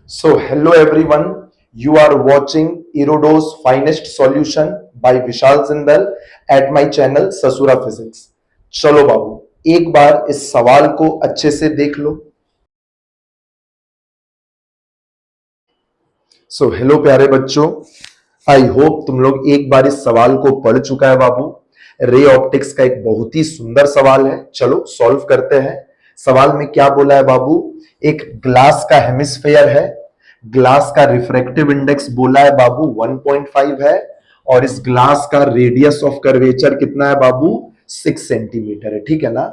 So, hello everyone. You are watching Erodo's Finest Solution by Vishal Zindal at my channel ससुरा physics. चलो बाबू एक बार इस सवाल को अच्छे से देख लो। सो हेलो प्यारे बच्चों, आई होप तुम लोग एक बार इस सवाल को पढ़ चुका है बाबू। रे ऑप्टिक्स का एक बहुत ही सुंदर सवाल है। चलो सॉल्व करते हैं। सवाल में क्या बोला है बाबू? एक ग्लास का हेमिस्फेयर है, ग्लास का रिफ्रैक्टिव इंडेक्स बोला है बाबू 1.5 है, और इस ग्लास का रेडियस ऑफ कर्वेचर कितना है बाबू? 6 सेंटीमीटर है। ठीक है ना?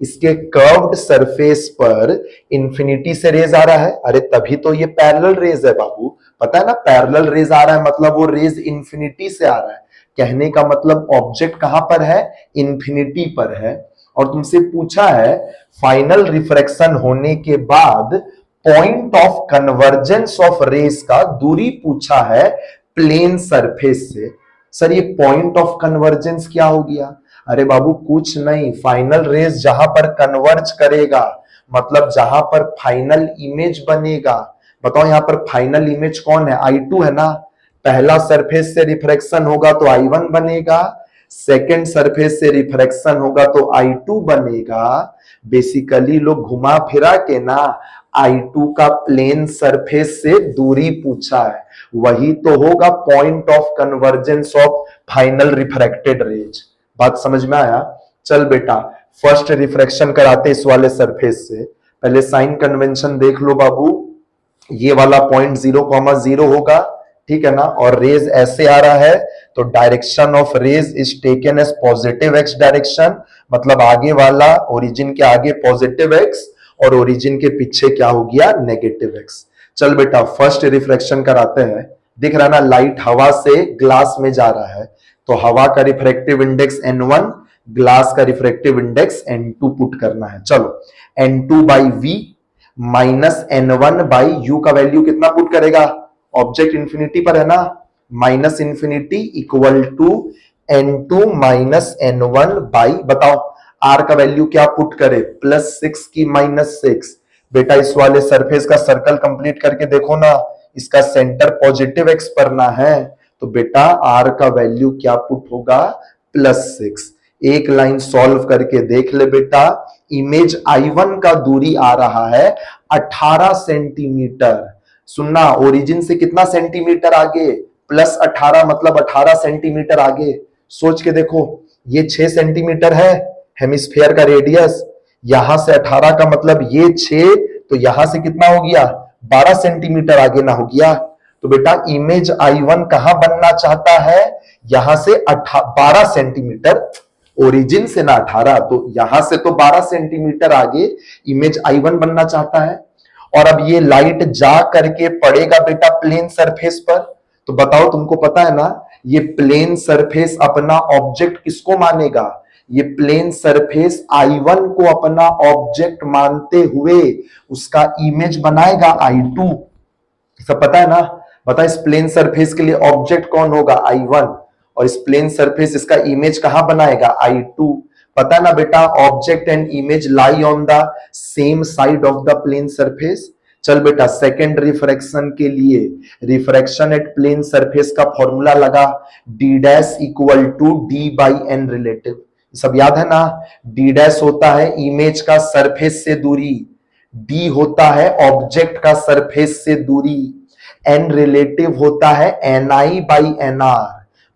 इसके कर्व्ड सरफेस पर इंफिनिटी से रेज आ रहा है। अरे तभी तो ये पैरेलल रेज है बाबू। पता है ना, पैरेलल रेज आ रहा है मतलब वो रेज इंफिनिटी से आ रहा है। कहने का मतलब ऑब्जेक्ट कहां पर है? इंफिनिटी पर है। और तुमसे पूछा है फाइनल रिफ्रैक्शन होने के बाद point of convergence of rays का दूरी पूछा है प्लेन सरफेस से। सर ये पॉइंट ऑफ कन्वर्जेंस क्या हो गया? अरे बाबू कुछ नहीं, फाइनल रेस जहां पर कन्वर्ज करेगा मतलब जहां पर फाइनल इमेज बनेगा। बताओ यहां पर फाइनल इमेज कौन है? I2 है ना। पहला सरफेस से रिफ्रैक्शन होगा तो I1 बनेगा, सेकेंड सरफेस से रिफ्रैक्शन होगा तो I2 बनेगा। बेसिकली लोग घुमा फिरा के ना I2 का प्लेन सरफेस से दूरी पूछा है, वही तो होगा point of convergence of final refracted rays. बात समझ में आया? चल बेटा फर्स्ट रिफ्रैक्शन कराते इस वाले सरफेस से। पहले साइन कन्वेंशन देख लो बाबू। ये वाला पॉइंट 0,0 होगा, ठीक है ना, और रेज ऐसे आ रहा है तो direction of rays is taken as positive x direction, मतलब आगे वाला ओरिजिन के आगे पॉजिटिव एक्स और ओरिजिन के पीछे क्या हो गया? Negative x. चल बेटा फर्स्ट रिफ्रैक्शन कराते हैं। दिख रहा ना, लाइट हवा से ग्लास में जा रहा है तो हवा का रिफ्रैक्टिव इंडेक्स N1, ग्लास का रिफ्रैक्टिव इंडेक्स N2 पुट करना है। चलो N2 by v minus N1 by u का वैल्यू कितना पुट करेगा? ऑब्जेक्ट इंफिनिटी पर है ना, minus infinity equal to N2 minus N1 by, बताओ R का वैल्यू क्या पुट करे? +6 की -6। बेटा इस वाले सरफेस का सर्कल कंप्लीट करके देखो ना, इसका सेंटर पॉजिटिव एक्स पर ना है तो बेटा R का वैल्यू क्या पुट होगा? +6। एक लाइन सॉल्व करके देख ले बेटा, इमेज I1 का दूरी आ रहा है 18 सेंटीमीटर। सुनना, ओरिजिन से कितना सेंटीमीटर आगे? +18 मतलब 18 सेंटीमीटर आगे। सोच के देखो, ये 6 सेंटीमीटर है हेमिस्फेयर का रेडियस, यहां से 18 का मतलब ये 6, तो यहां से कितना हो गया? 12 सेंटीमीटर आगे ना हो गया? तो बेटा इमेज I1 कहां बनना चाहता है? यहां से 12 सेंटीमीटर, ओरिजिन से ना 18, तो यहां से तो 12 सेंटीमीटर आगे इमेज I1 बनना चाहता है। और अब ये लाइट जा करके पड़ेगा बेटा प्लेन सरफेस पर, तो बताओ तुमको पता है ना, ये प्लेन सरफेस अपना ऑब्जेक्ट किसको मानेगा? ये प्लेन सरफेस I1 को अपना ऑब्जेक्ट मानते हुए उसका इमेज बनाएगा I2। सब पता है ना? बता इस प्लेन सरफेस के लिए ऑब्जेक्ट कौन होगा? I1, और इस प्लेन सरफेस इसका इमेज कहां बनाएगा? I2। पता है ना बेटा, object and image lie on the same side of the plane surface. चल बेटा सेकेंड रिफ्रैक्शन के लिए रिफ्रैक्शन एट प्लेन सरफेस का फॉर्मूला लगा, d dash equal to d by n relative. सब याद है ना? d डैश होता है इमेज का सरफेस से दूरी, d होता है ऑब्जेक्ट का सरफेस से दूरी, n रिलेटिव होता है ni बाई nr।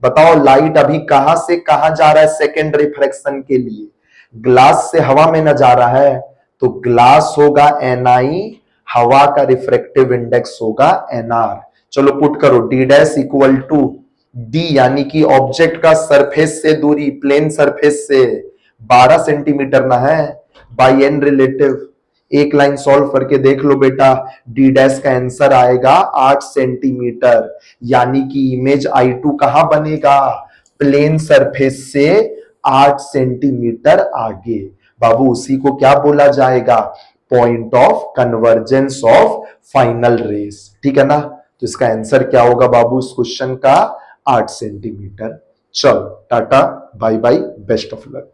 बताओ लाइट अभी कहां से कहां जा रहा है सेकेंड रिफ्रैक्शन के लिए? ग्लास से हवा में न जा रहा है तो ग्लास होगा ni, हवा का रिफ्रैक्टिव इंडेक्स होगा nr। चलो पुट करो, d dash equal to d यानी कि ऑब्जेक्ट का सरफेस से दूरी प्लेन सरफेस से 12 सेंटीमीटर ना है, बाई n रिलेटिव। एक लाइन सॉल्व करके देख लो बेटा, d डैश का आंसर आएगा 8 सेंटीमीटर, यानी कि इमेज I2 कहां बनेगा? प्लेन सरफेस से 8 सेंटीमीटर आगे। बाबू उसी को क्या बोला जाएगा? Point of convergence of final rays. ठीक है ना? तो इसका आंसर क्या होगा बाबू इस क्वेश्चन का? 8 सेंटीमीटर। चलो tata bye bye, best of luck.